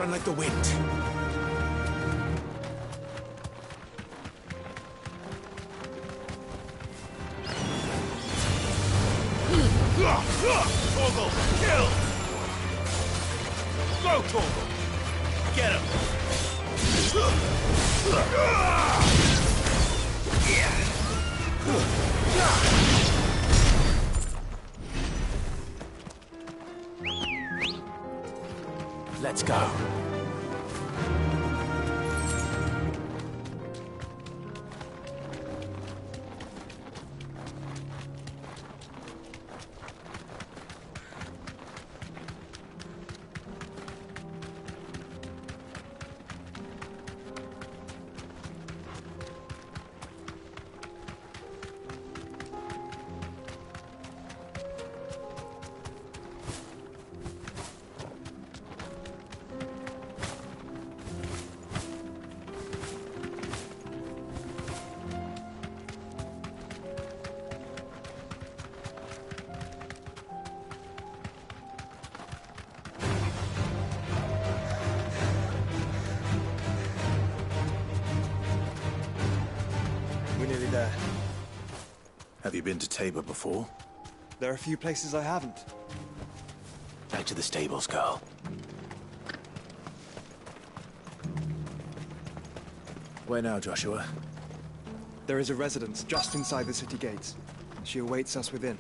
run like the wind. Torgal, kill! Go, Torgal! Get him! Let's go. We're nearly there. Have you been to Tabor before? There are a few places I haven't. Back to the stables, girl. Where now, Joshua? There is a residence just inside the city gates. She awaits us within.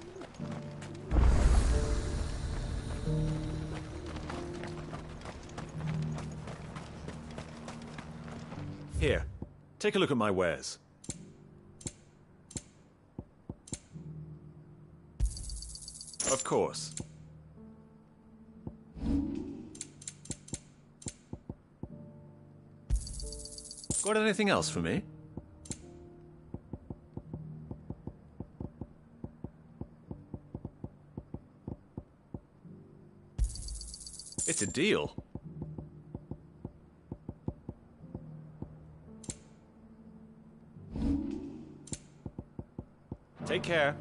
Here, take a look at my wares. Of course. Got anything else for me? It's a deal. Take care.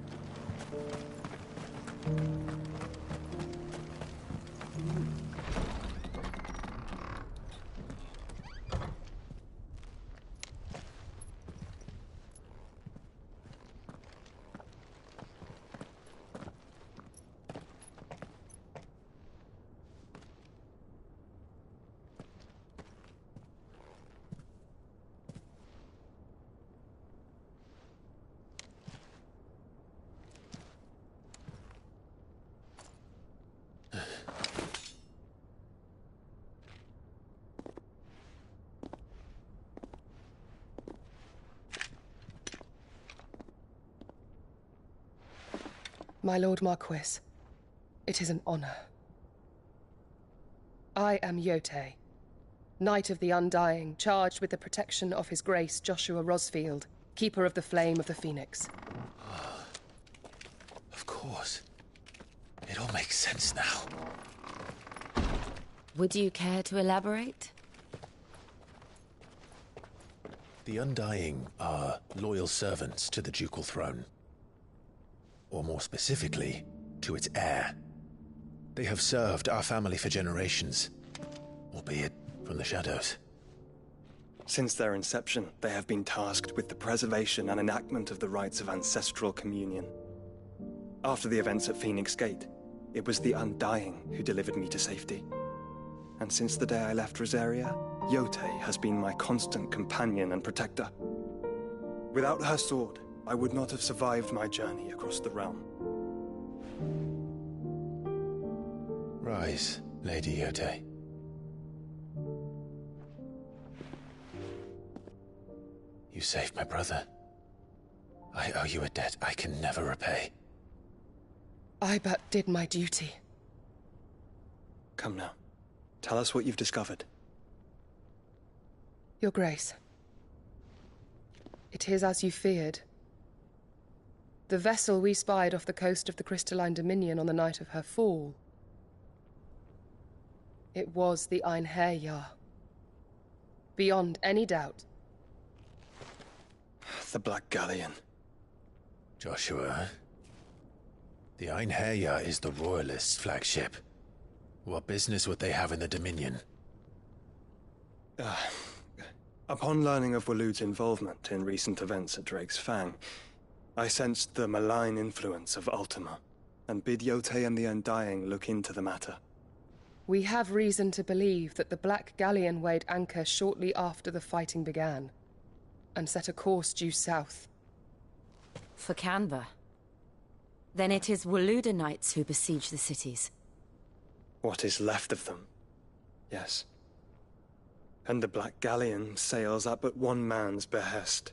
My Lord Marquis, it is an honor. I am Yote, Knight of the Undying, charged with the protection of His Grace Joshua Rosfield, Keeper of the Flame of the Phoenix. Of course. It all makes sense now. Would you care to elaborate? The Undying are loyal servants to the ducal throne. Or more specifically, to its heir. They have served our family for generations, albeit from the shadows. Since their inception, they have been tasked with the preservation and enactment of the rites of ancestral communion. After the events at Phoenix Gate, it was the Undying who delivered me to safety. And since the day I left Rosaria, Yote has been my constant companion and protector. Without her sword, I would not have survived my journey across the realm. Rise, Lady Yote. You saved my brother. I owe you a debt I can never repay. I but did my duty. Come now. Tell us what you've discovered. Your Grace. It is as you feared. The vessel we spied off the coast of the Crystalline Dominion on the night of her fall. It was the Einherjar. Beyond any doubt. The Black Galleon. Joshua, the Einherjar is the Royalists' flagship. What business would they have in the Dominion? Upon learning of Waloed's involvement in recent events at Drake's Fang, I sensed the malign influence of Ultima, and bid Yote and the Undying look into the matter. We have reason to believe that the Black Galleon weighed anchor shortly after the fighting began, and set a course due south. For Canva. Then it is Waloeda Knights who besiege the cities. What is left of them, yes. And the Black Galleon sails at but one man's behest.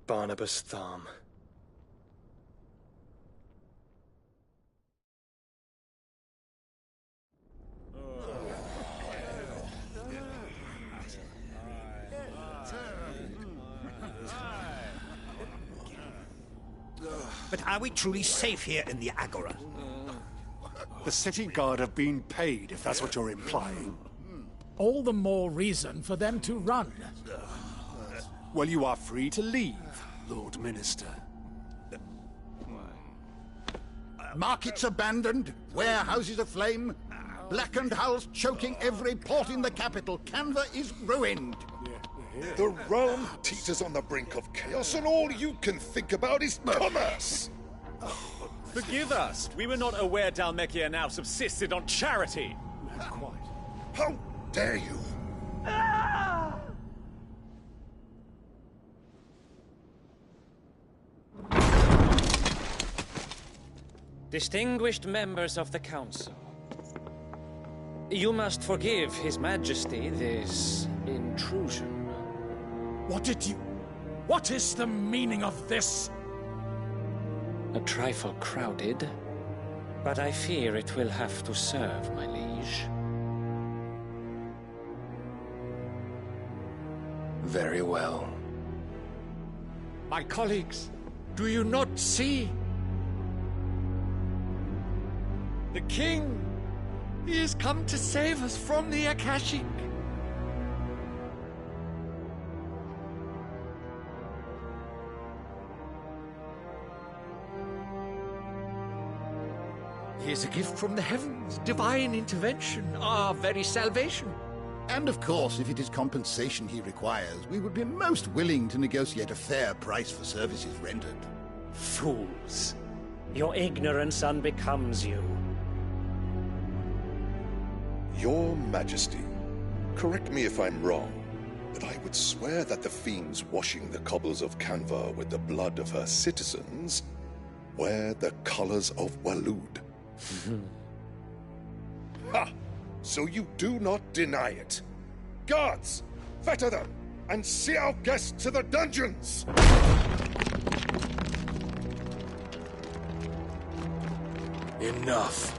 Barnabas Tharm. But are we truly safe here in the Agora? The city guard have been paid, if that's what you're implying. All the more reason for them to run. Well, you are free to leave, Lord Minister. Markets abandoned, warehouses aflame, blackened hulls choking every port in the capital. Canva is ruined. The realm teeters on the brink of chaos, and all you can think about is commerce! Forgive us. We were not aware Dhalmekia now subsisted on charity. How dare you! Distinguished members of the Council, you must forgive His Majesty this intrusion. What is the meaning of this? A trifle crowded, but I fear it will have to serve, my liege. Very well. My colleagues, do you not see? The king! He has come to save us from the Akashic! He is a gift from the heavens, divine intervention, our very salvation. And of course, if it is compensation he requires, we would be most willing to negotiate a fair price for services rendered. Fools! Your ignorance unbecomes you. Your Majesty, correct me if I'm wrong, but I would swear that the fiends washing the cobbles of Canva with the blood of her citizens wear the colors of Waloed. Ha! So you do not deny it. Guards, fetter them, and see our guests to the dungeons! Enough.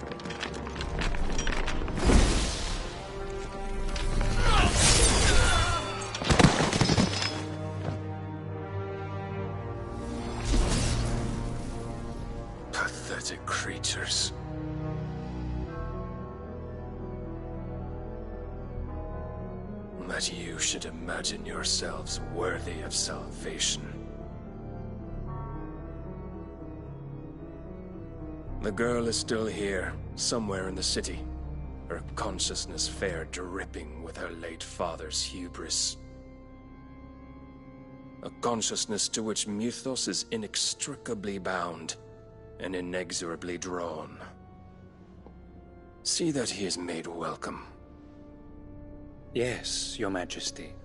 Pathetic creatures. That you should imagine yourselves worthy of salvation. The girl is still here, somewhere in the city, her consciousness fair dripping with her late father's hubris. A consciousness to which Mythos is inextricably bound and inexorably drawn. See that he is made welcome. Yes, Your Majesty.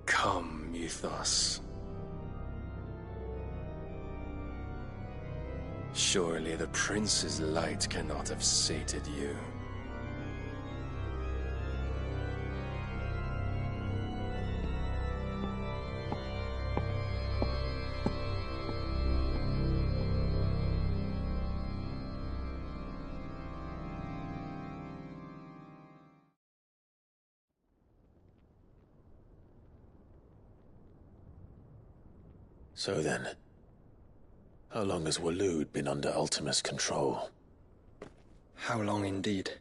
Come, Mythos. Surely the prince's light cannot have sated you. So then, how long has Waloed been under Ultima's control? How long indeed?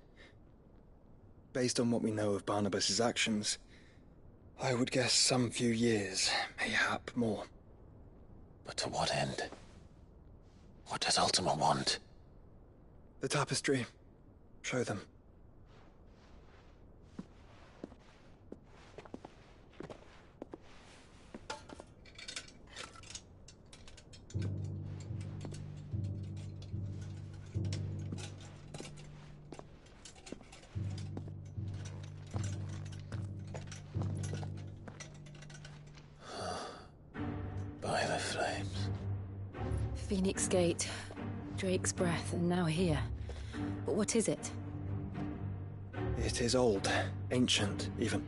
Based on what we know of Barnabas's actions, I would guess some few years, mayhap more. But to what end? What does Ultima want? The tapestry. Show them. Phoenix Gate, Drake's Breath, and now here. But what is it? It is old, ancient, even.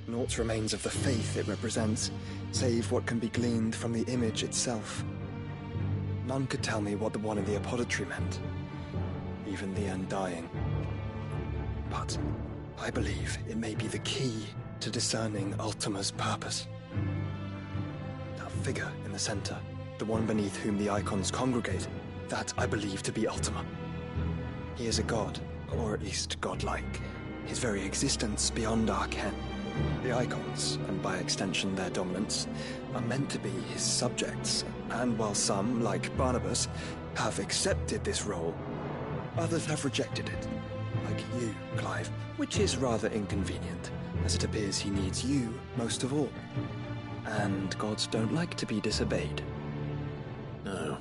Naught remains of the faith it represents, save what can be gleaned from the image itself. None could tell me what the one in the apothecary meant, even the Undying. But I believe it may be the key to discerning Ultima's purpose. That figure in the center, the one beneath whom the icons congregate, that I believe to be Ultima. He is a god, or at least godlike, his very existence beyond our ken. The icons, and by extension their dominants, are meant to be his subjects, and while some, like Barnabas, have accepted this role, others have rejected it, like you, Clive, which is rather inconvenient, as it appears he needs you most of all. And gods don't like to be disobeyed. No,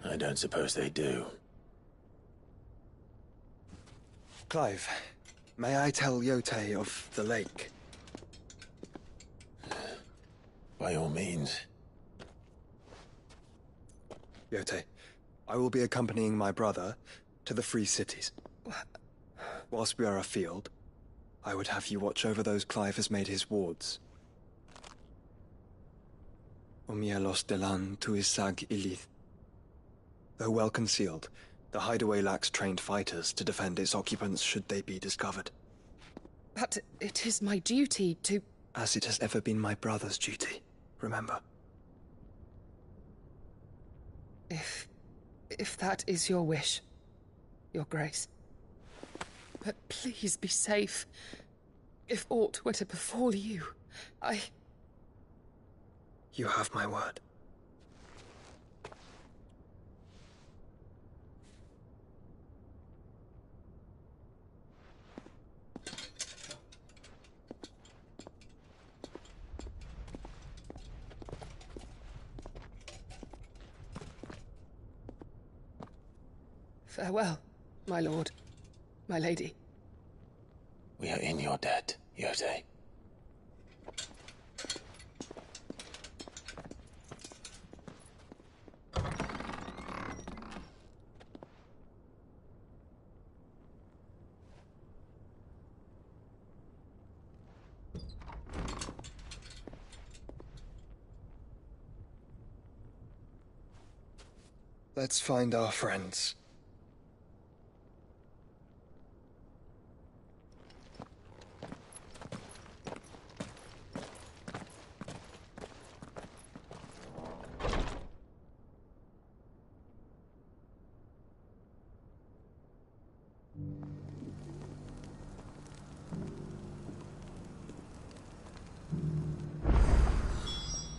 I don't suppose they do. Clive, may I tell Yote of the lake? By all means. Yote, I will be accompanying my brother to the Free Cities. Whilst we are afield, I would have you watch over those Clive has made his wards. Omielos delan tuisag ilith. Though well concealed, the hideaway lacks trained fighters to defend its occupants should they be discovered. But it is my duty to... As it has ever been my brother's duty, remember. If that is your wish, Your Grace. But please be safe. If aught were to befall you, You have my word. Farewell, my lord, my lady. We are in your debt, Yote. Let's find our friends.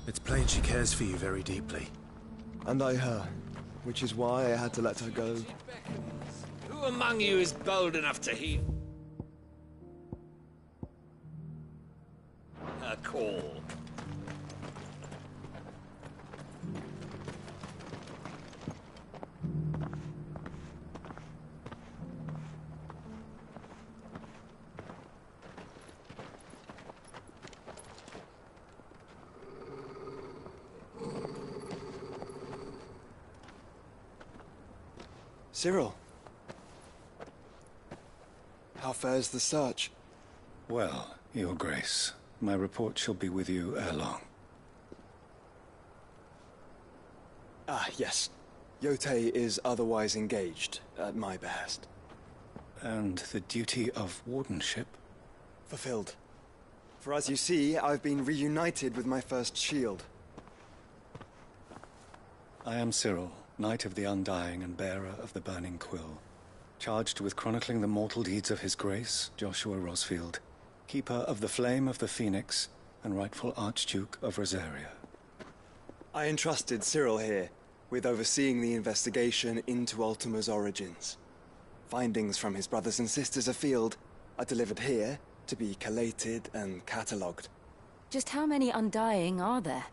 It's plain she cares for you very deeply. And I her, which is why I had to let her go. Who among you is bold enough to heed her call? Cyril. How fares the search? Well, Your Grace, my report shall be with you ere long. Ah, yes. Yote is otherwise engaged, at my behest. And the duty of wardenship? Fulfilled. For as you see, I've been reunited with my first shield. I am Cyril, Knight of the Undying and bearer of the Burning Quill, charged with chronicling the mortal deeds of His Grace, Joshua Rosfield, keeper of the Flame of the Phoenix and rightful Archduke of Rosaria. I entrusted Cyril here with overseeing the investigation into Ultima's origins. Findings from his brothers and sisters afield are delivered here to be collated and catalogued. Just how many Undying are there?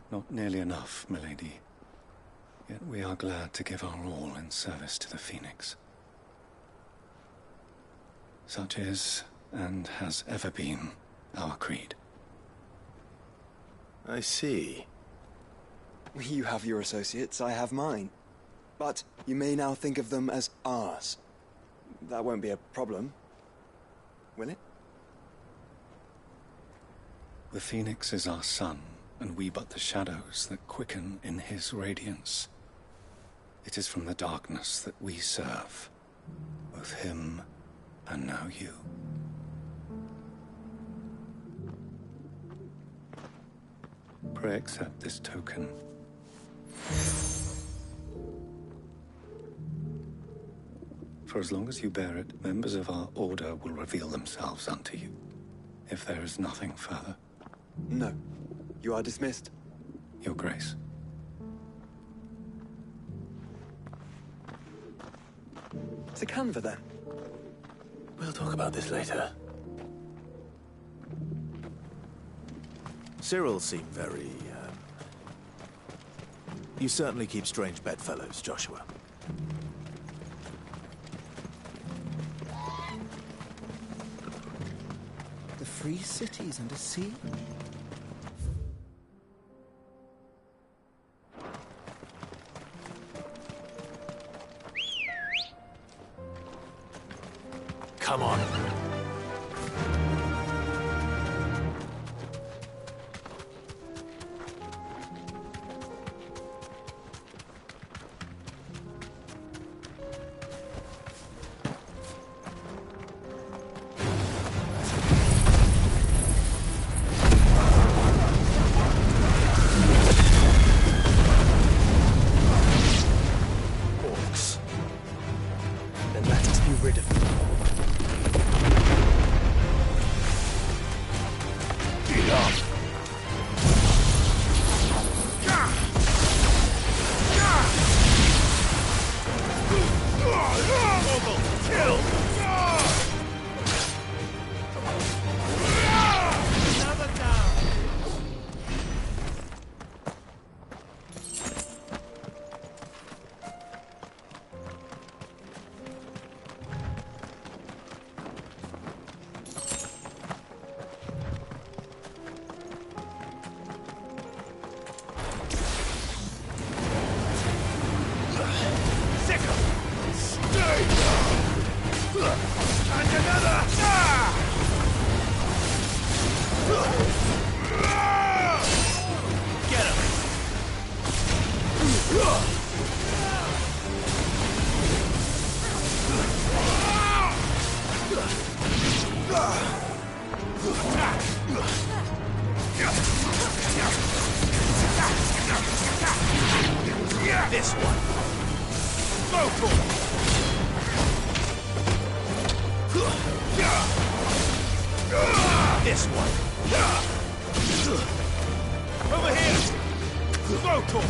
Not nearly enough, milady. Yet we are glad to give our all in service to the Phoenix. Such is, and has ever been, our creed. I see. You have your associates, I have mine. But you may now think of them as ours. That won't be a problem, will it? The Phoenix is our sun, and we but the shadows that quicken in his radiance. It is from the darkness that we serve, both him and now you. Pray accept this token. For as long as you bear it, members of our order will reveal themselves unto you, if there is nothing further. No. You are dismissed. Your Grace. To Canva, then. We'll talk about this later. Cyril seemed very, You certainly keep strange bedfellows, Joshua. The free cities under siege? Come on. Orcs. Then let us be rid of them. This one. Go for it. This one. Over here. Go for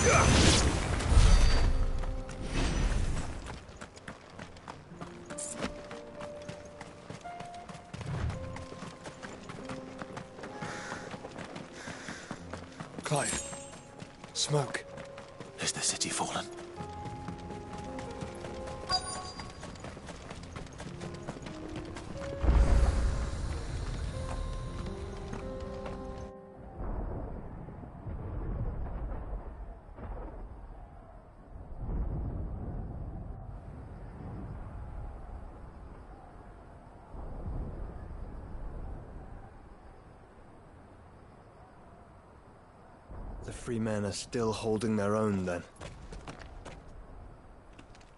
it. Clive. Smoke. Is the city fallen? The free men are still holding their own, then.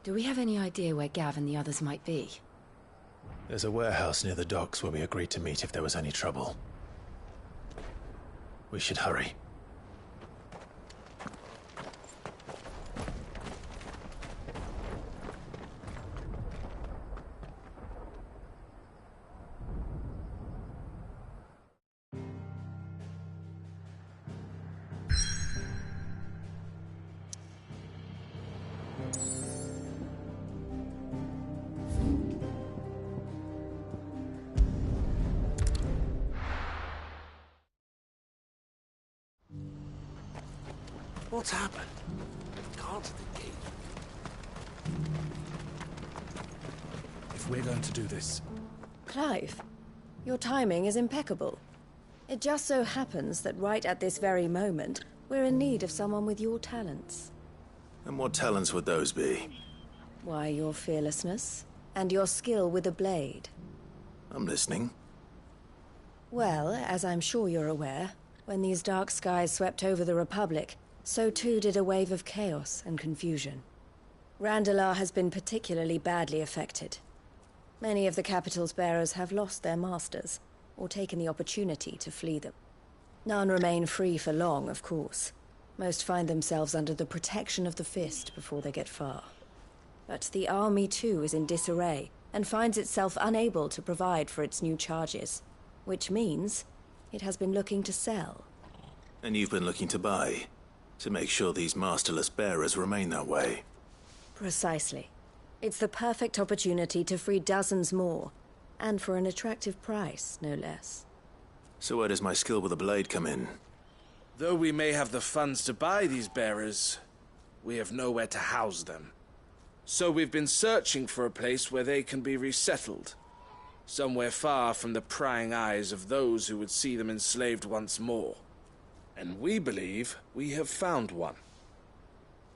Do we have any idea where Gav and the others might be? There's a warehouse near the docks where we agreed to meet if there was any trouble. We should hurry. What's happened? Guards at the gate. If we're going to do this... Clive, your timing is impeccable. It just so happens that right at this very moment, We're in need of someone with your talents. And what talents would those be? Why, your fearlessness, and your skill with a blade. I'm listening. Well, as I'm sure you're aware, when these dark skies swept over the Republic, so too did a wave of chaos and confusion. Randalar has been particularly badly affected. Many of the capital's bearers have lost their masters, or taken the opportunity to flee them. None remain free for long, of course. Most find themselves under the protection of the Fist before they get far. But the army too is in disarray, and finds itself unable to provide for its new charges. Which means it has been looking to sell. And you've been looking to buy, to make sure these masterless bearers remain that way. Precisely. It's the perfect opportunity to free dozens more, and for an attractive price, no less. So where does my skill with a blade come in? Though we may have the funds to buy these bearers, we have nowhere to house them. So we've been searching for a place where they can be resettled. Somewhere far from the prying eyes of those who would see them enslaved once more. And we believe we have found one.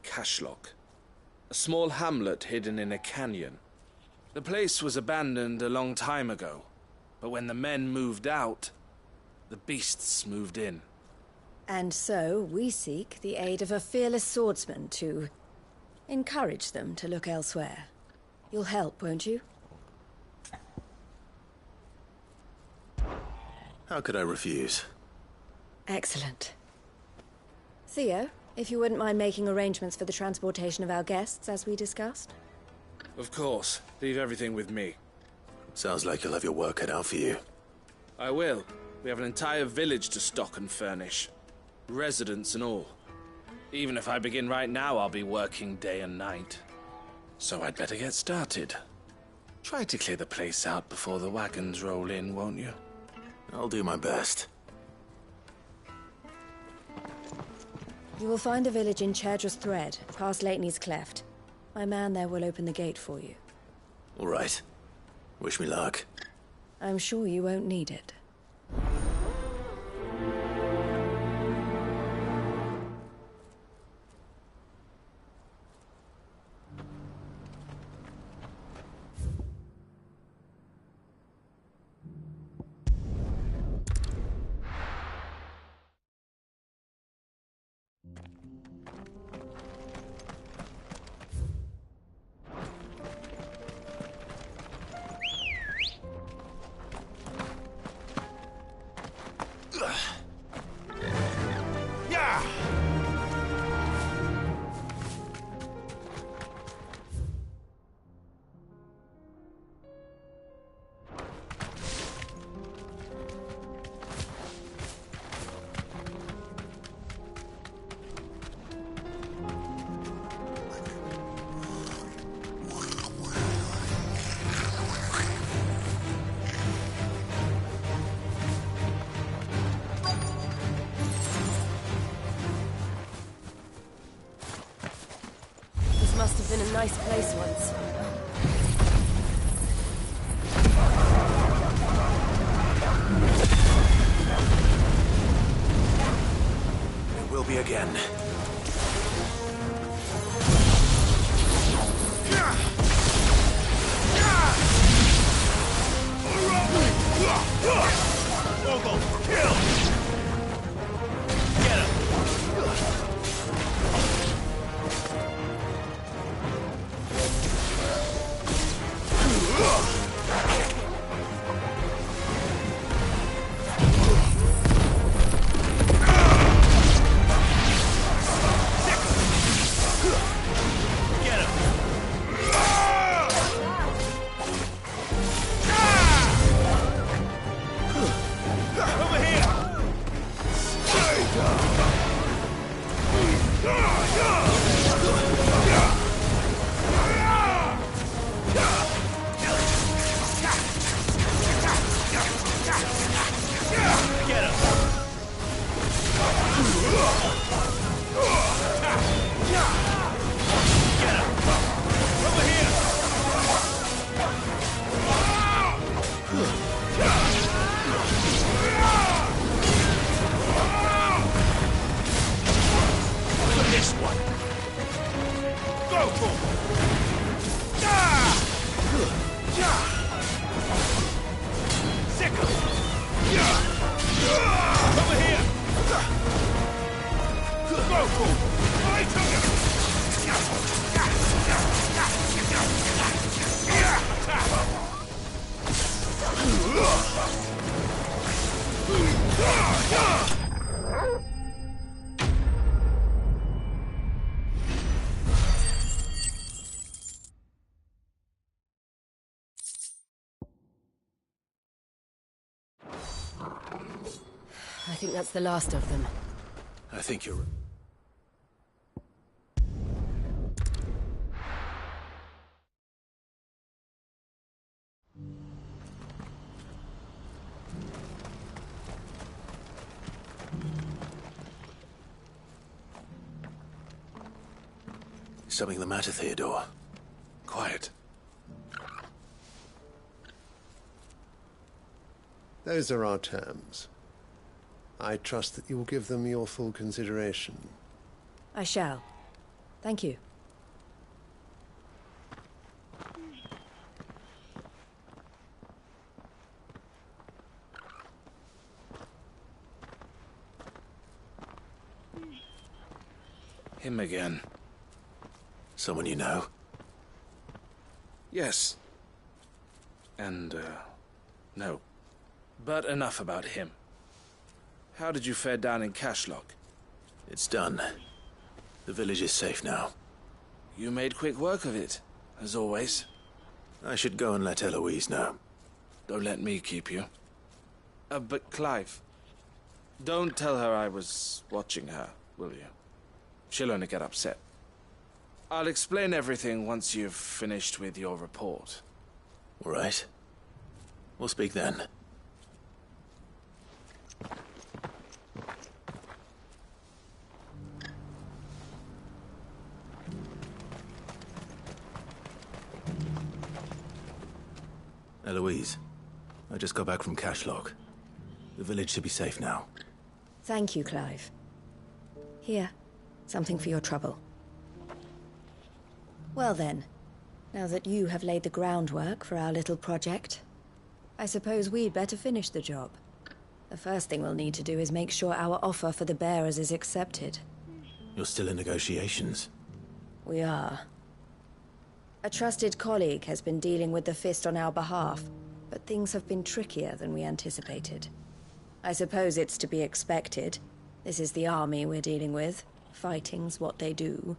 Cashlock. A small hamlet hidden in a canyon. The place was abandoned a long time ago, but when the men moved out, the beasts moved in. And so we seek the aid of a fearless swordsman to encourage them to look elsewhere. You'll help, won't you? How could I refuse? Excellent. Theo, if you wouldn't mind making arrangements for the transportation of our guests, as we discussed. Of course. Leave everything with me. Sounds like you'll have your work cut out for you. I will. We have an entire village to stock and furnish. Residents and all. Even if I begin right now, I'll be working day and night. So I'd better get started. Try to clear the place out before the wagons roll in, won't you? I'll do my best. You will find a village in Chaidra's Thread, past Leitney's Cleft. My man there will open the gate for you. All right. Wish me luck. I'm sure you won't need it. Must have been a nice place once. It will be again. I think that's the last of them. I think you're... Is something the matter, Theodore? Quiet. Those are our terms. I trust that you will give them your full consideration. I shall. Thank you. Him again. Someone you know? Yes. And, no. But enough about him. How did you fare down in Cashlock? It's done. The village is safe now. You made quick work of it, as always. I should go and let Eloise know. Don't let me keep you. But Clive, don't tell her I was watching her, will you? She'll only get upset. I'll explain everything once you've finished with your report. All right. We'll speak then. Eloise, I just got back from Cashlock. The village should be safe now. Thank you, Clive. Here, something for your trouble. Well then, now that you have laid the groundwork for our little project, I suppose we'd better finish the job. The first thing we'll need to do is make sure our offer for the bearers is accepted. You're still in negotiations? We are. A trusted colleague has been dealing with the Fist on our behalf, but things have been trickier than we anticipated. I suppose it's to be expected. This is the army we're dealing with. Fighting's what they do.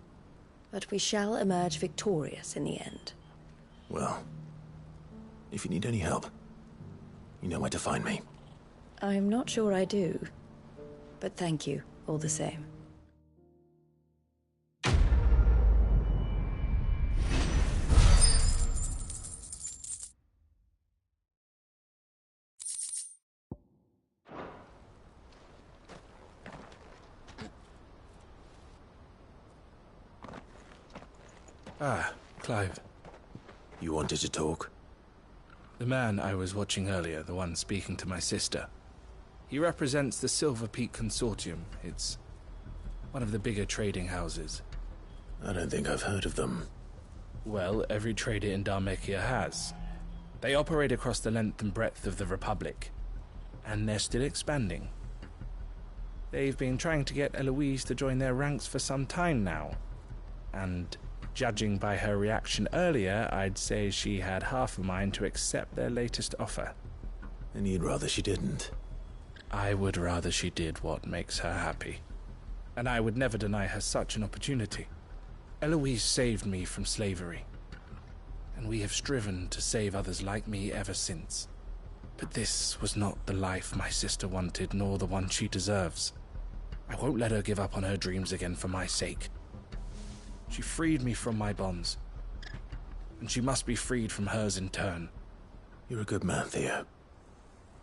But we shall emerge victorious in the end. Well, if you need any help, you know where to find me. I'm not sure I do. But thank you, all the same. Ah, Clive. You wanted to talk? The man I was watching earlier, the one speaking to my sister. He represents the Silver Peak Consortium. It's one of the bigger trading houses. I don't think I've heard of them. Well, every trader in Dharmekia has. They operate across the length and breadth of the Republic. And they're still expanding. They've been trying to get Eloise to join their ranks for some time now. And judging by her reaction earlier, I'd say she had half a mind to accept their latest offer. And you'd rather she didn't? I would rather she did what makes her happy. And I would never deny her such an opportunity. Eloise saved me from slavery. And we have striven to save others like me ever since. But this was not the life my sister wanted, nor the one she deserves. I won't let her give up on her dreams again for my sake. She freed me from my bonds, and she must be freed from hers in turn. You're a good man, Theo.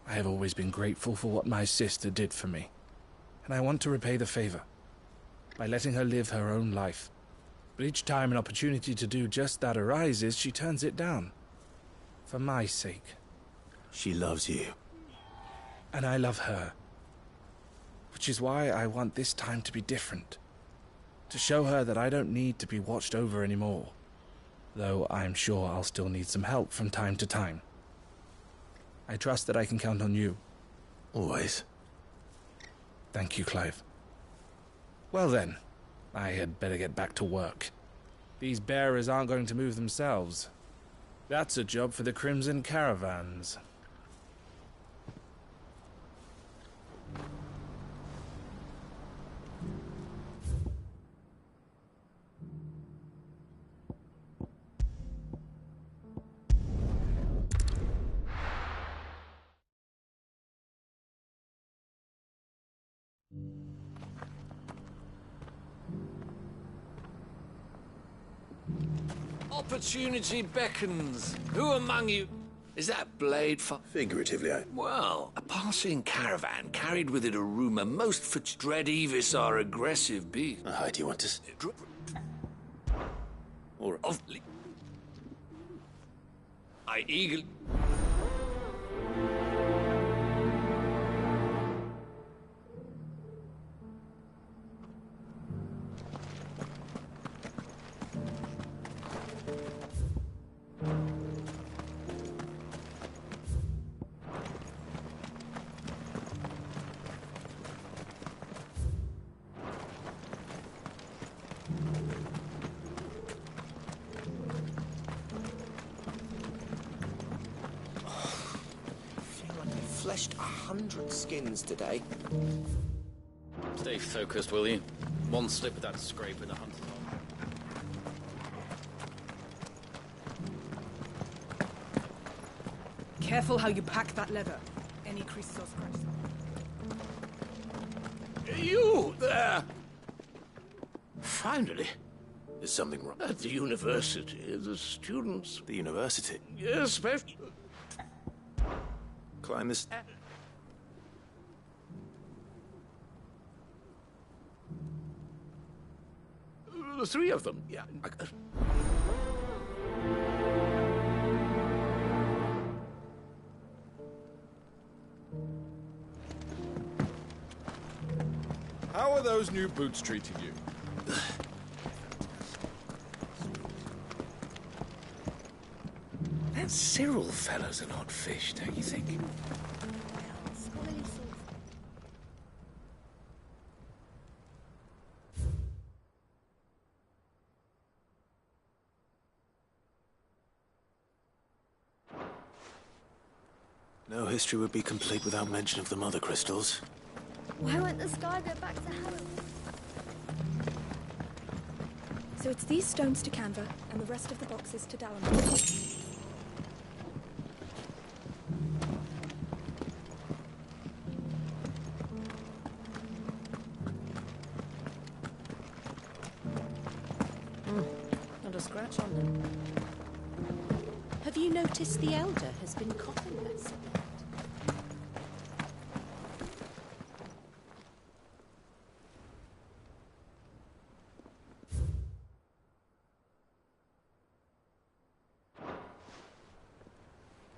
I have always been grateful for what my sister did for me, and I want to repay the favor by letting her live her own life. But each time an opportunity to do just that arises, she turns it down. For my sake. She loves you. And I love her. Which is why I want this time to be different. To show her that I don't need to be watched over anymore. Though I'm sure I'll still need some help from time to time. I trust that I can count on you. Always. Thank you, Clive. Well then, I had better get back to work. These bearers aren't going to move themselves. That's a job for the Crimson Caravans. Opportunity beckons. Who among you... Is that blade for... Figuratively, Well, a passing caravan carried with it a rumour most for Dreadvis are aggressive beasts. How do you want to... Or of... I eagerly... Fleshed 100 skins today. Stay focused, will you? One slip without a scrape in the hunter's hole. Careful how you pack that leather. Any creases or scratches. You there! Finally. Is something wrong? At the university, the students... The university? Yes, but... Climb this... The three of them, yeah. How are those new boots treating you? That Cyril fellow's an odd fish, don't you think? No history would be complete without mention of the mother crystals. Why won't the sky go back to heaven? So it's these stones to Canva, and the rest of the boxes to Dalamar. Not a scratch on them. Have you noticed the Elder has been coughing less?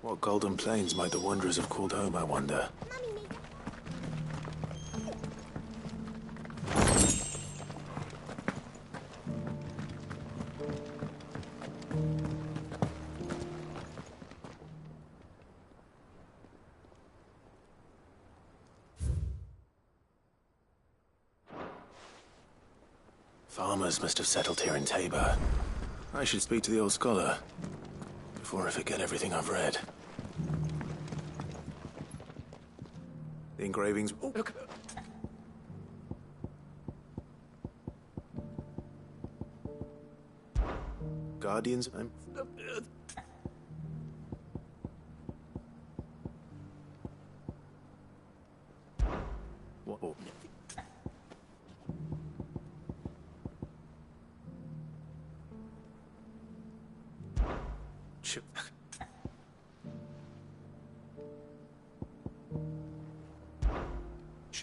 What golden plains might the wanderers have called home, I wonder? Farmers must have settled here in Tabor. I should speak to the old scholar before I forget everything I've read. The engravings... Oh, look! Guardians... What?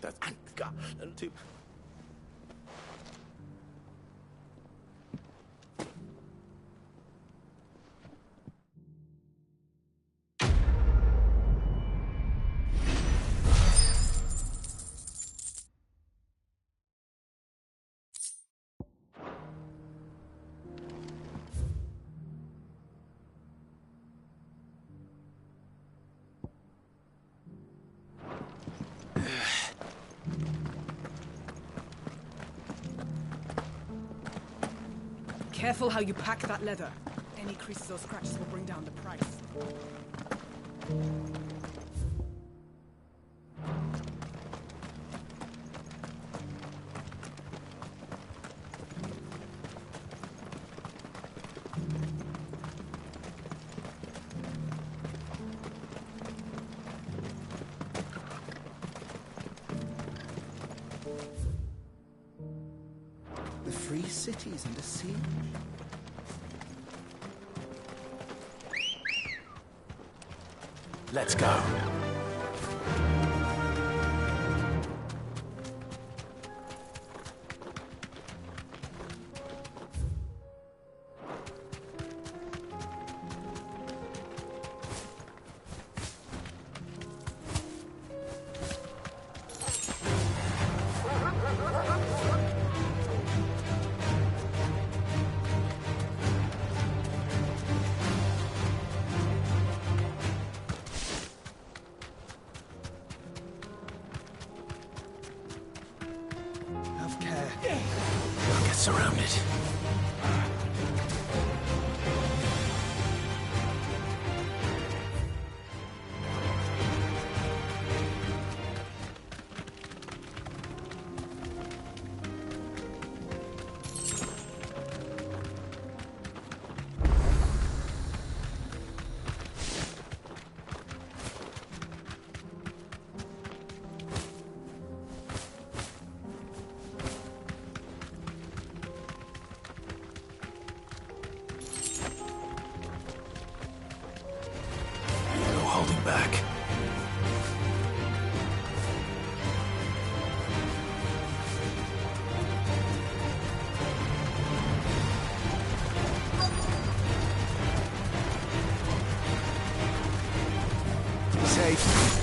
That's... Two... Careful how you pack that leather. Any creases or scratches will bring down the price. The free cities under siege. Let's go. Have care. We'll get surrounded. No holding back. Safe.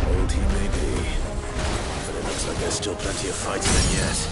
Old he may be, but it looks like there's still plenty of fighting in yet.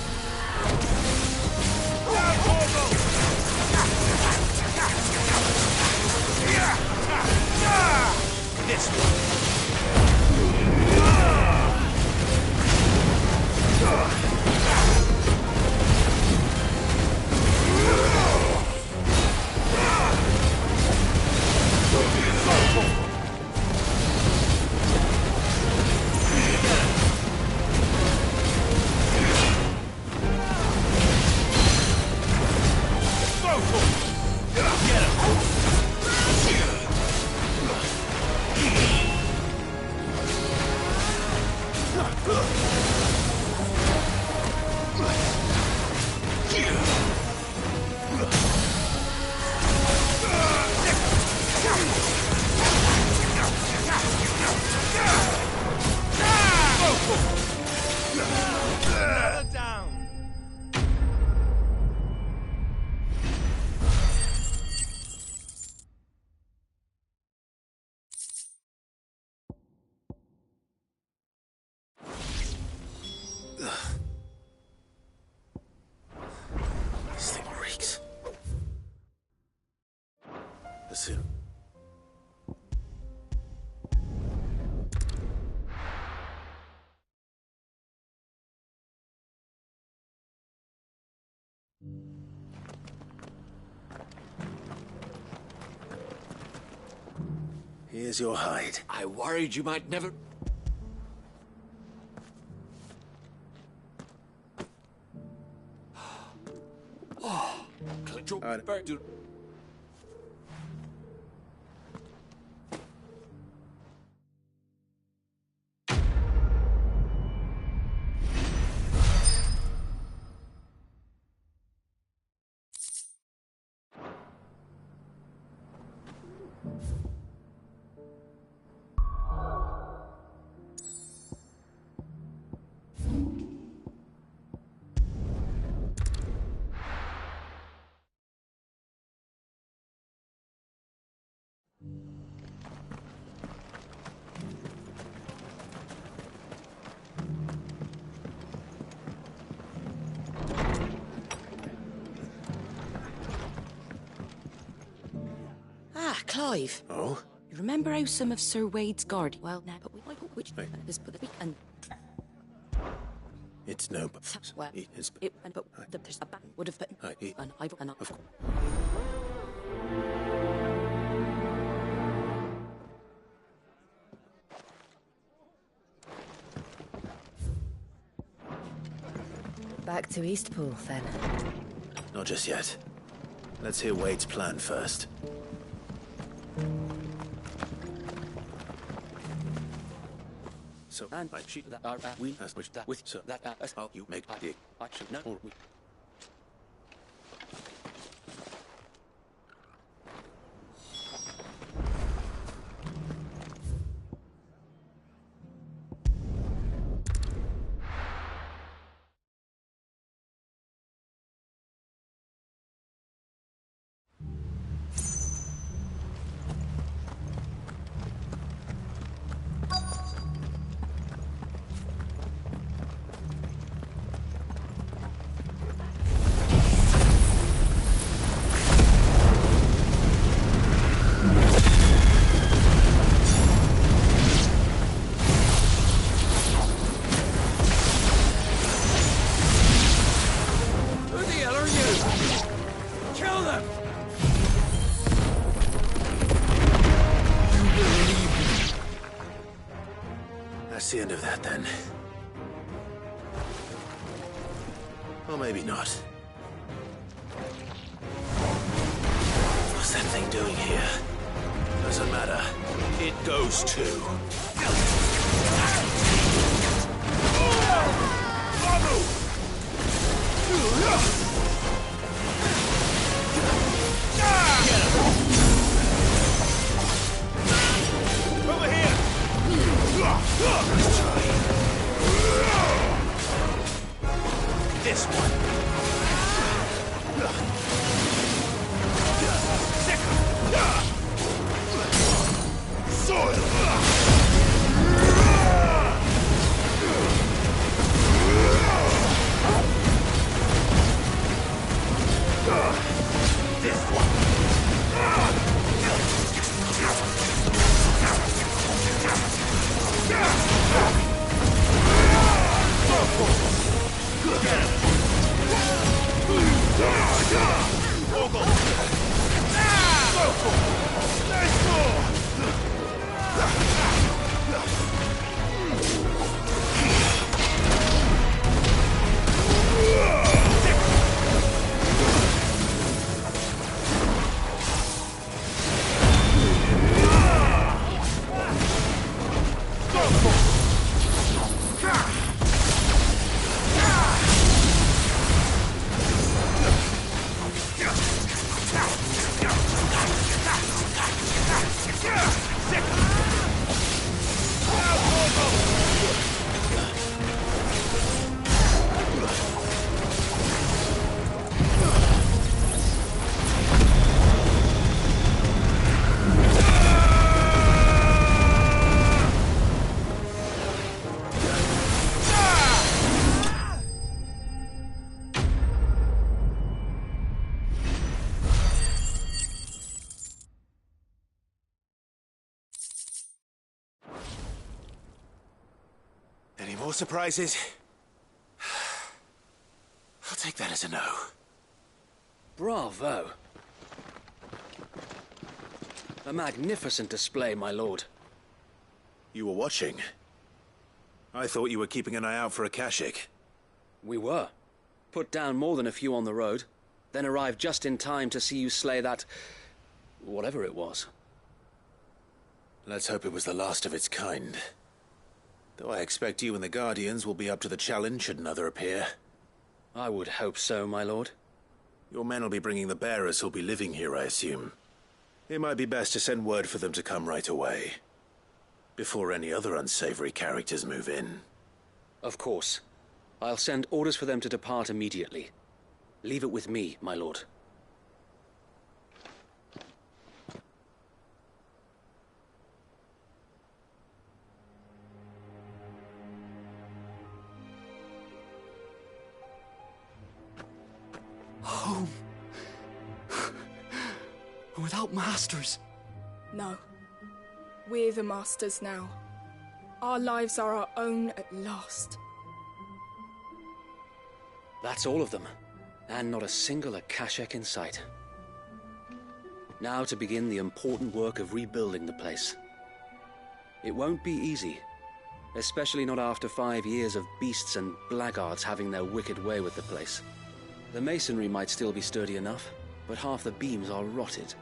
This thing reeks. Listen. Here's your hide. I worried you might never... Oh, collect your... Clive. Oh? You remember how some of Sir Wade's guard... Well, now, but which... Hey. And... It's no... Well, It is... but there's a would have been... And I... And of course... Back to Eastpool, then. Not just yet. Let's hear Wade's plan first. So, I she that we as which that with so that as how you make the I should know. That's the end of that, then. Or maybe not. What's that thing doing here? Doesn't matter. It goes too. Over here! This one. Any more surprises? I'll take that as a no. Bravo. A magnificent display, my lord. You were watching? I thought you were keeping an eye out for a Kashik. We were. Put down more than a few on the road, then arrived just in time to see you slay that... whatever it was. Let's hope it was the last of its kind. Though I expect you and the Guardians will be up to the challenge should another appear. I would hope so, my lord. Your men will be bringing the bearers who'll be living here, I assume. It might be best to send word for them to come right away, before any other unsavory characters move in. Of course. I'll send orders for them to depart immediately. Leave it with me, my lord. Home. Without masters. No. We're the masters now. Our lives are our own at last. That's all of them. And not a single Akashek in sight. Now to begin the important work of rebuilding the place. It won't be easy. Especially not after 5 years of beasts and blackguards having their wicked way with the place. The masonry might still be sturdy enough, but half the beams are rotted.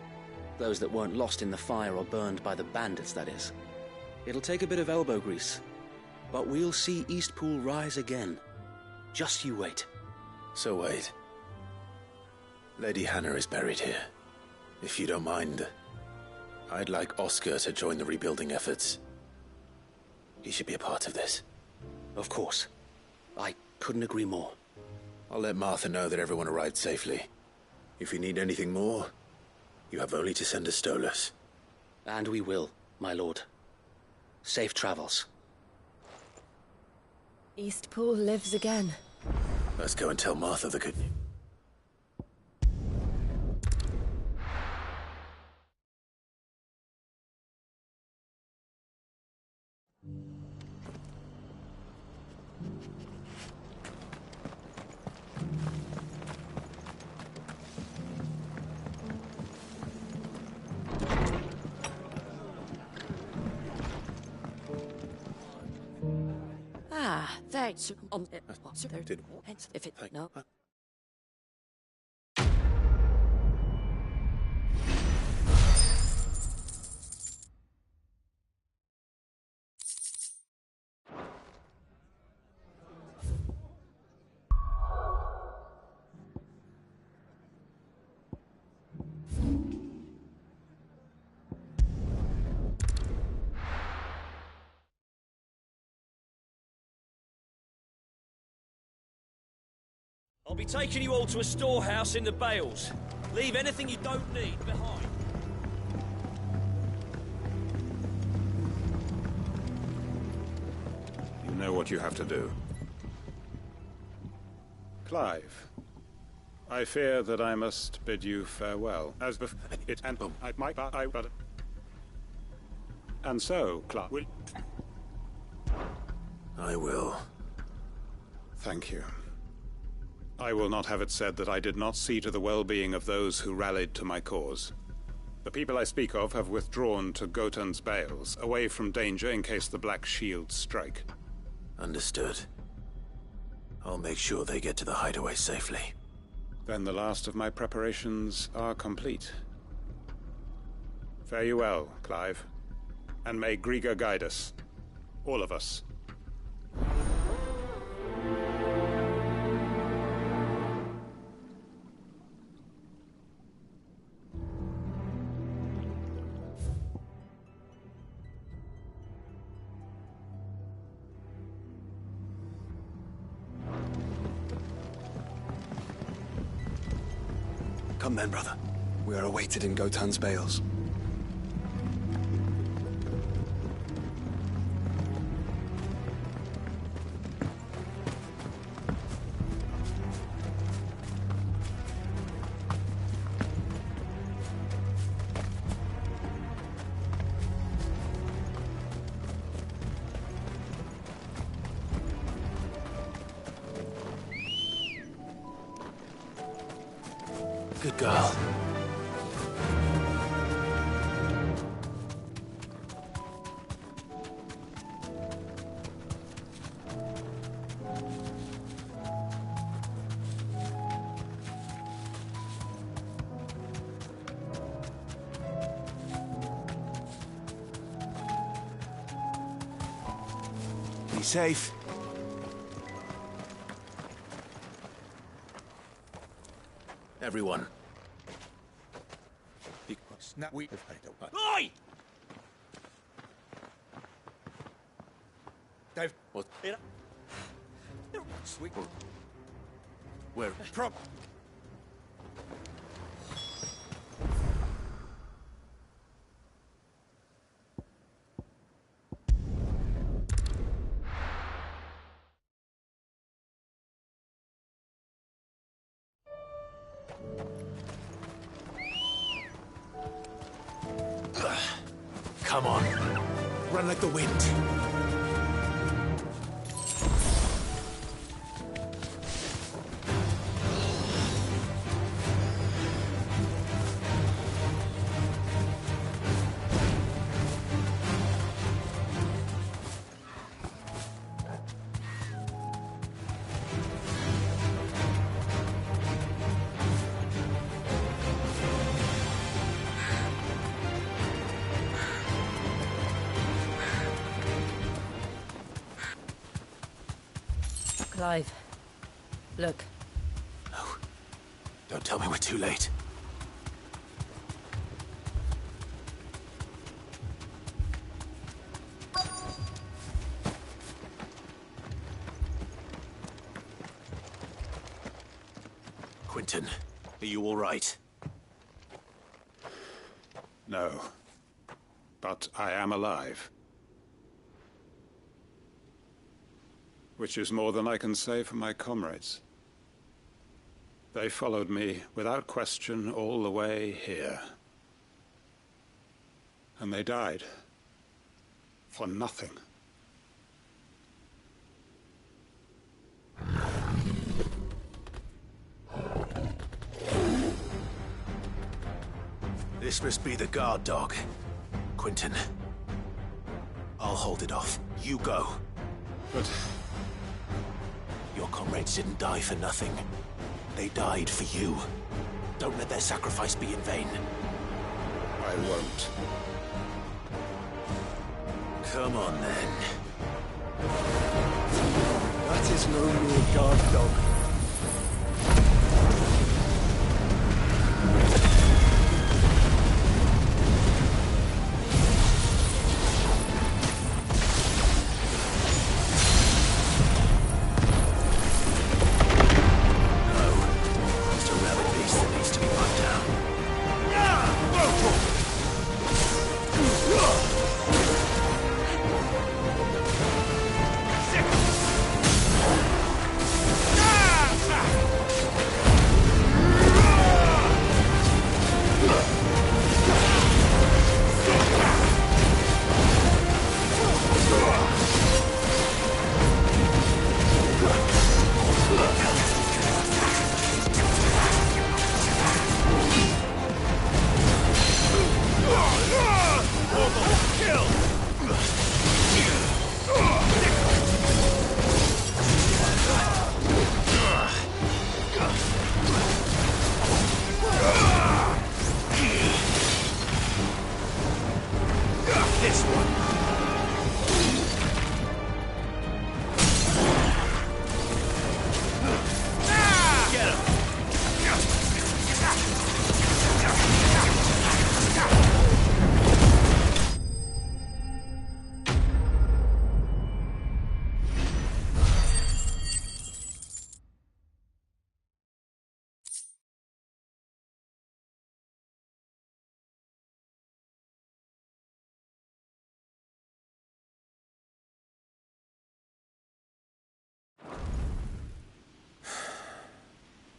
Those that weren't lost in the fire or burned by the bandits, that is. It'll take a bit of elbow grease, but we'll see Eastpool rise again. Just you wait. So wait. Lady Hannah is buried here. If you don't mind, I'd like Oscar to join the rebuilding efforts. He should be a part of this. Of course. I couldn't agree more. I'll let Martha know that everyone arrived safely. If you need anything more, you have only to send a Stolas. And we will, my lord. Safe travels. Eastpool lives again. Let's go and tell Martha the good news. Thanks. If it no. I'll be taking you all to a storehouse in the Bales. Leave anything you don't need behind. You know what you have to do. Clive, I fear that I must bid you farewell. As before, it and I might, but I but. And so, Clive, will. I will. Thank you. I will not have it said that I did not see to the well-being of those who rallied to my cause. The people I speak of have withdrawn to Gotan's Bales, away from danger in case the Black Shields strike. Understood. I'll make sure they get to the hideaway safely. Then the last of my preparations are complete. Fare you well, Clive. And may Griga guide us. All of us. Come then, brother. We are awaited in Gotan's Bales. Good girl. Be safe. Everyone. Oi! Dave. What? Sweet. Where? Prop. Come on. Run like the wind. Clive. Look. No. Don't tell me we're too late. Quentin, are you all right? No. But I am alive. Which is more than I can say for my comrades. They followed me without question all the way here. And they died. For nothing. This must be the guard dog. Quentin. I'll hold it off. You go. But... your comrades didn't die for nothing. They died for you. Don't let their sacrifice be in vain. I won't. Come on, then. That is no mere guard dog.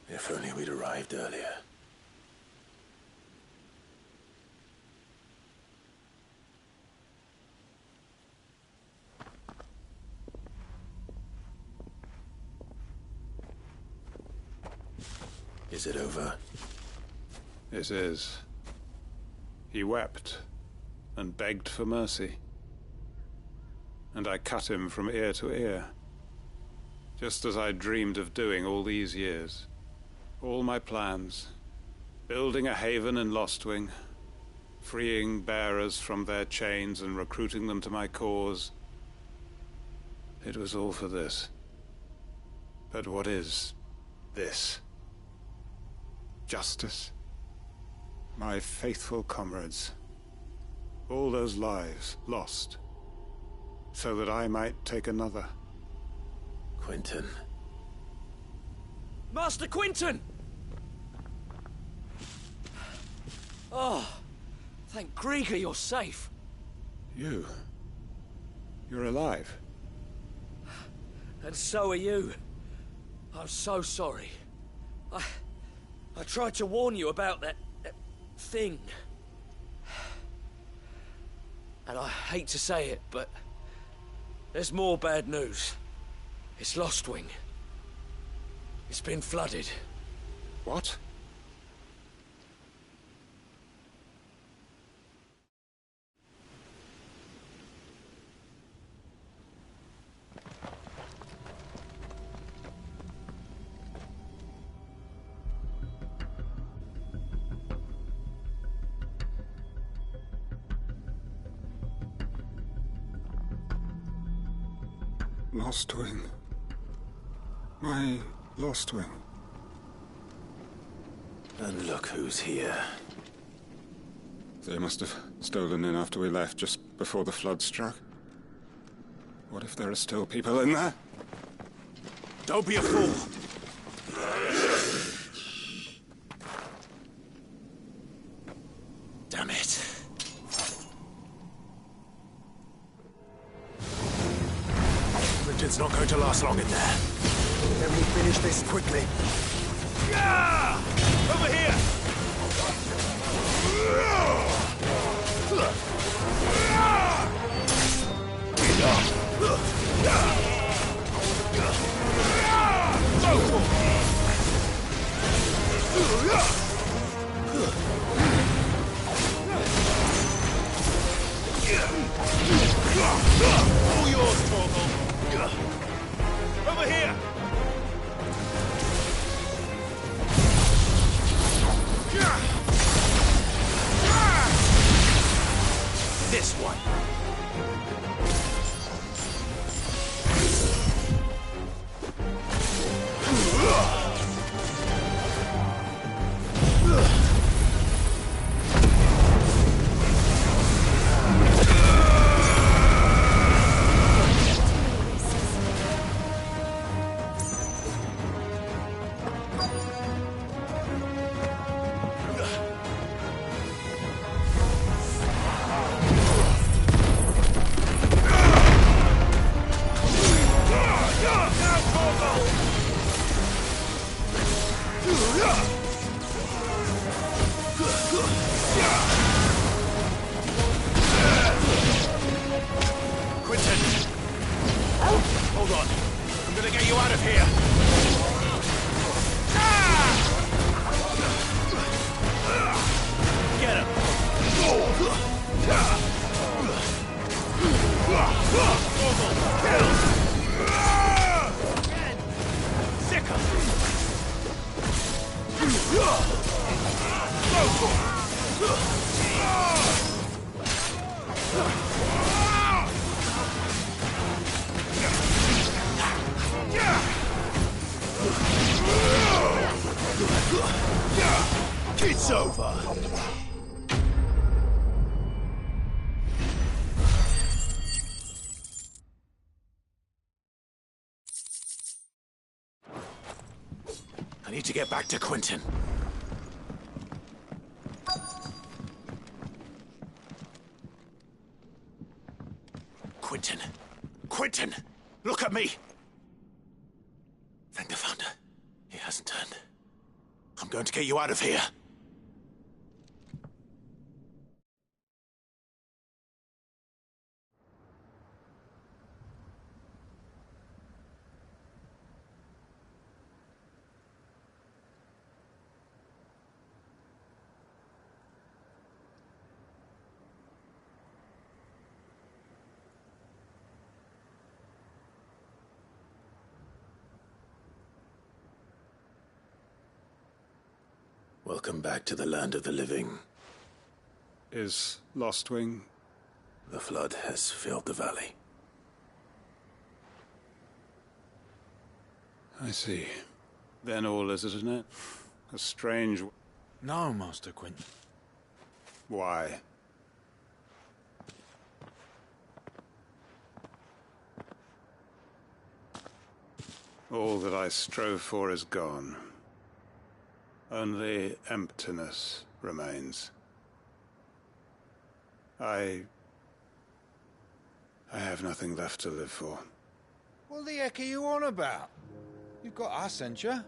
If only we'd arrived earlier. Is it over? It is. He wept and begged for mercy. And I cut him from ear to ear. Just as I dreamed of doing all these years. All my plans. Building a haven in Lostwing. Freeing bearers from their chains and recruiting them to my cause. It was all for this. But what is this? Justice? My faithful comrades. All those lives lost. So that I might take another. Quentin. Master Quentin! Oh, thank Grieger you're safe. You're alive. And so are you. I'm so sorry. I tried to warn you about that thing. And I hate to say it, but there's more bad news. It's Lostwing. It's been flooded. What? Lostwing. My Lostwing. And look who's here. They must have stolen in after we left, just before the flood struck. What if there are still people in there? Don't be a fool! Damn it. It's not going to last long in there. Then we finish this quickly. Yeah! Over here! All yours, Torgal! Over here! This one! It's over! I need to get back to Quentin. Quentin! Quentin! Look at me! Thank the Founder. He hasn't turned. I'm going to get you out of here. Welcome back to the land of the living. Is Lostwing? The flood has filled the valley. I see. Then all is, isn't it? A strange... No, Master Quentin. Why? All that I strove for is gone. Only emptiness remains. I have nothing left to live for. What the heck are you on about? You've got us, ain't you?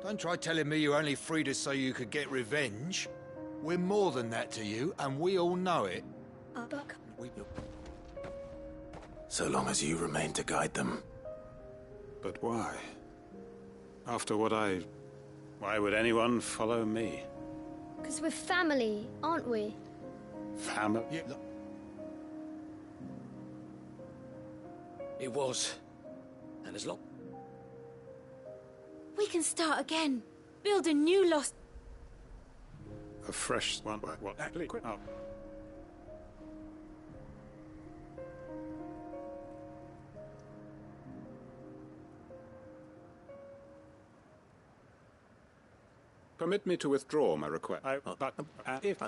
Don't try telling me you only freed us so you could get revenge. We're more than that to you, and we all know it. Buck, So long as you remain to guide them. But why? After what I... Why would anyone follow me? Because we're family, aren't we? Family? It was. And as long... We can start again. Build a new lost... A fresh one? What? Oh. Permit me to withdraw my request. If...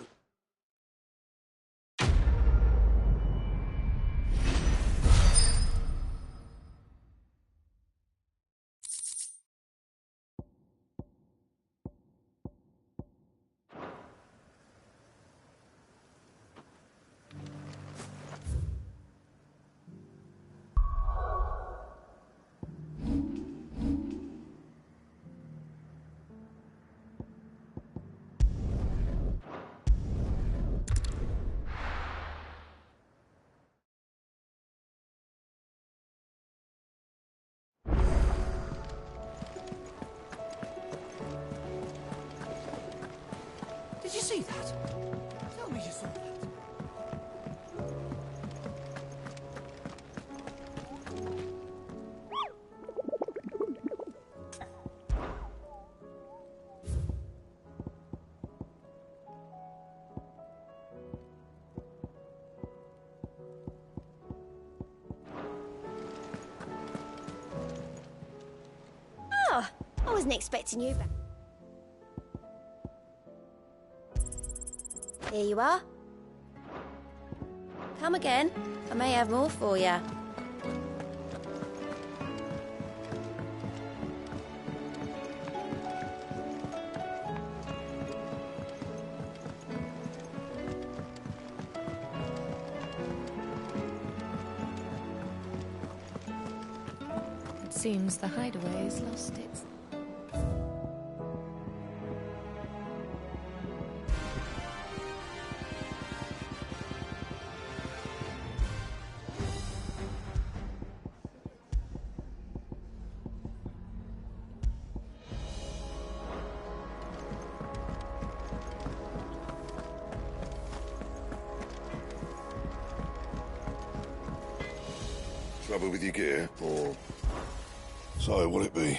Did you see that? Tell me you saw that. Oh, I wasn't expecting you back. Here you are. Come again. I may have more for you. It seems the hideaway has lost its... Trouble with your gear, or... So, will it be?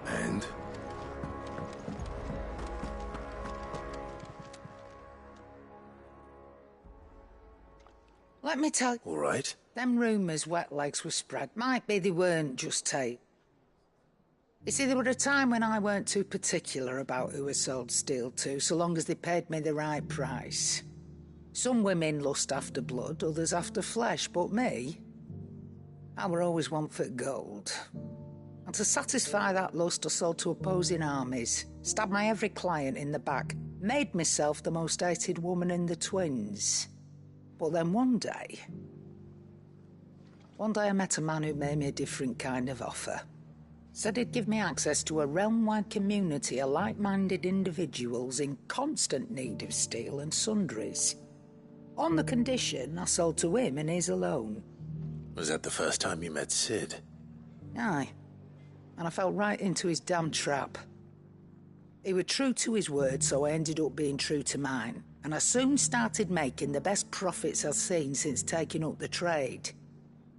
And? Let me tell you. All right. Them rumours wet legs were spread. Might be they weren't just tape. You see, there were a time when I weren't too particular about who I sold steel to, so long as they paid me the right price. Some women lust after blood, others after flesh, but me, I were always one for gold. And to satisfy that lust, I sold to opposing armies, stabbed my every client in the back, made myself the most hated woman in the twins. But then one day I met a man who made me a different kind of offer. Said he'd give me access to a realm-wide community of like-minded individuals in constant need of steel and sundries. On the condition I sold to him and his alone. Was that the first time you met Sid? Aye. And I fell right into his damn trap. He was true to his word, so I ended up being true to mine. And I soon started making the best profits I've seen since taking up the trade.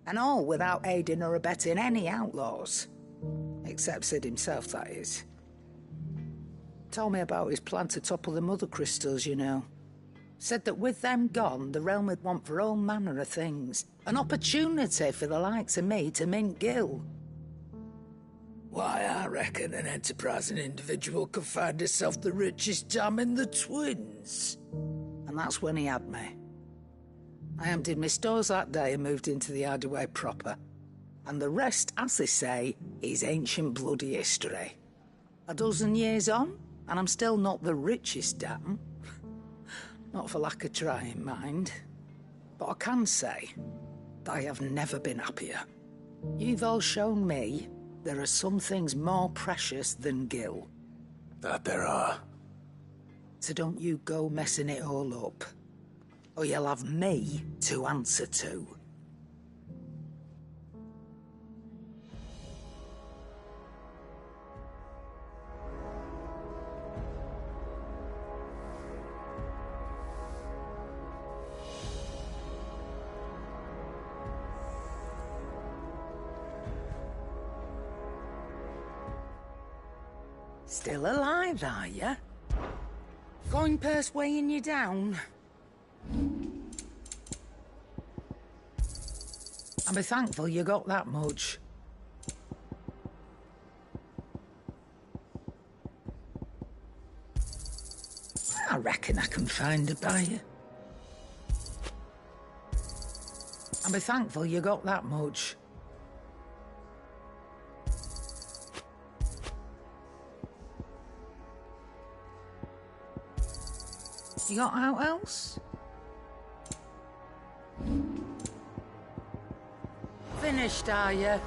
And all without aiding or abetting any outlaws. Except Sid himself, that is. Told me about his plan to topple the mother crystals, you know. Said that with them gone, the realm would want for all manner of things. An opportunity for the likes of me to mint gil. Why, I reckon an enterprising individual could find himself the richest dam in the twins. And that's when he had me. I emptied my stores that day and moved into the hideaway proper. And the rest, as they say, is ancient bloody history. A dozen years on, and I'm still not the richest dam. Not for lack of trying, mind. But I can say that I have never been happier. You've all shown me there are some things more precious than Gil. That there are. So don't you go messing it all up. Or you'll have me to answer to. Still alive, are you? Coin purse weighing you down? I'll be thankful you got that much. I reckon I can find a buyer. I'll be thankful you got that much. You got out else? Finished, are you?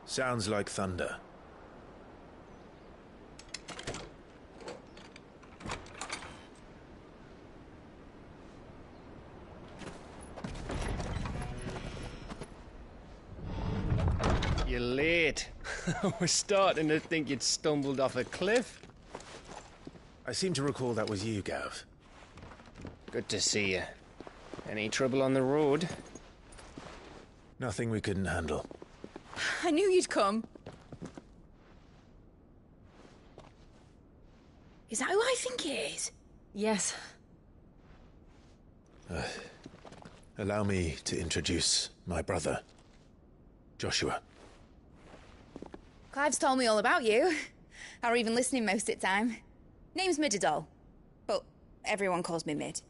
Sounds like thunder. You're late. I was starting to think you'd stumbled off a cliff. I seem to recall that was you, Gav. Good to see you. Any trouble on the road? Nothing we couldn't handle. I knew you'd come. Is that who I think it is? Yes. Allow me to introduce my brother, Joshua. Clive's told me all about you. Or even listening most of the time. Name's Midadol, but everyone calls me Mid.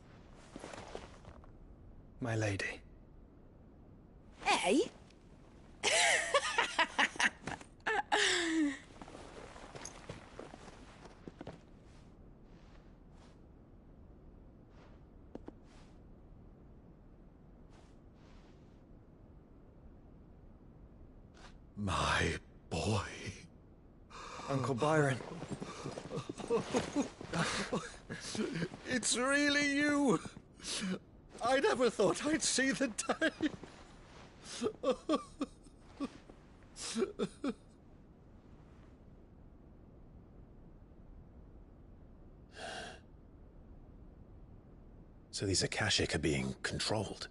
My lady. Eh? My boy. Uncle Byron. It's really you. I never thought I'd see the day. So these Akashic are being controlled?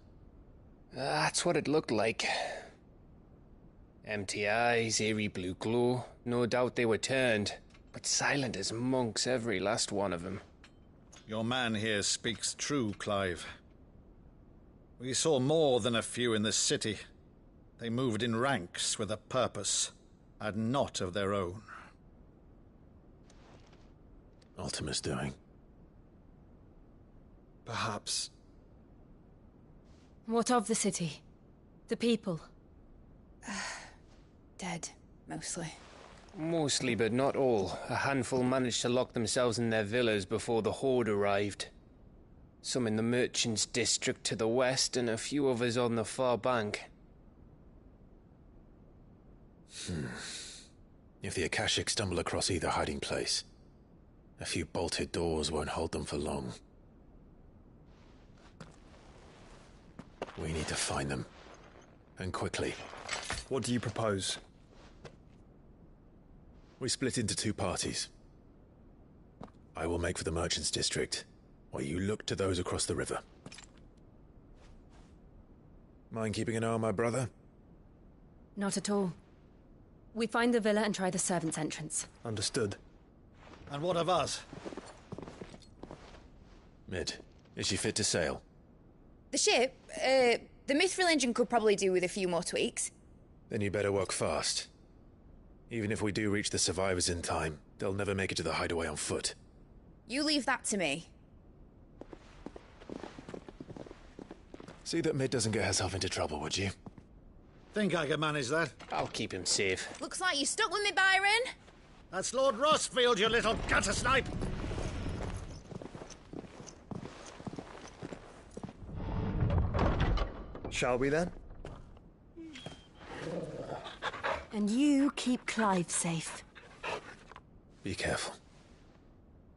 That's what it looked like. Empty eyes, eerie blue glow. No doubt they were turned, but silent as monks, every last one of them. Your man here speaks true, Clive. We saw more than a few in this city. They moved in ranks with a purpose, and not of their own. Ultima's doing. Perhaps. What of the city? The people? Dead, mostly. Mostly, but not all. A handful managed to lock themselves in their villas before the Horde arrived. Some in the Merchants' District to the west, and a few others on the far bank. If the Akashic stumble across either hiding place, a few bolted doors won't hold them for long. We need to find them. And quickly. What do you propose? We split into two parties. I will make for the Merchants' District, while you look to those across the river. Mind keeping an eye on my brother? Not at all. We find the villa and try the servants' entrance. Understood. And what of us? Mid, is she fit to sail? The ship, the Mithril engine could probably do with a few more tweaks. Then you better work fast. Even if we do reach the survivors in time, they'll never make it to the hideaway on foot. You leave that to me. See that Mid doesn't get herself into trouble, would you? Think I can manage that? I'll keep him safe. Looks like you stuck with me, Byron. That's Lord Rossfield, you little gutter snipe! Shall we then? And you keep Clive safe. Be careful.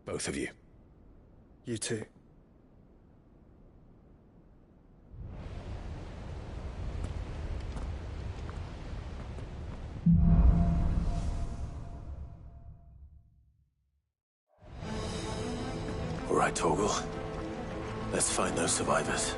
Both of you. You too. All right, Torgal. Let's find those survivors.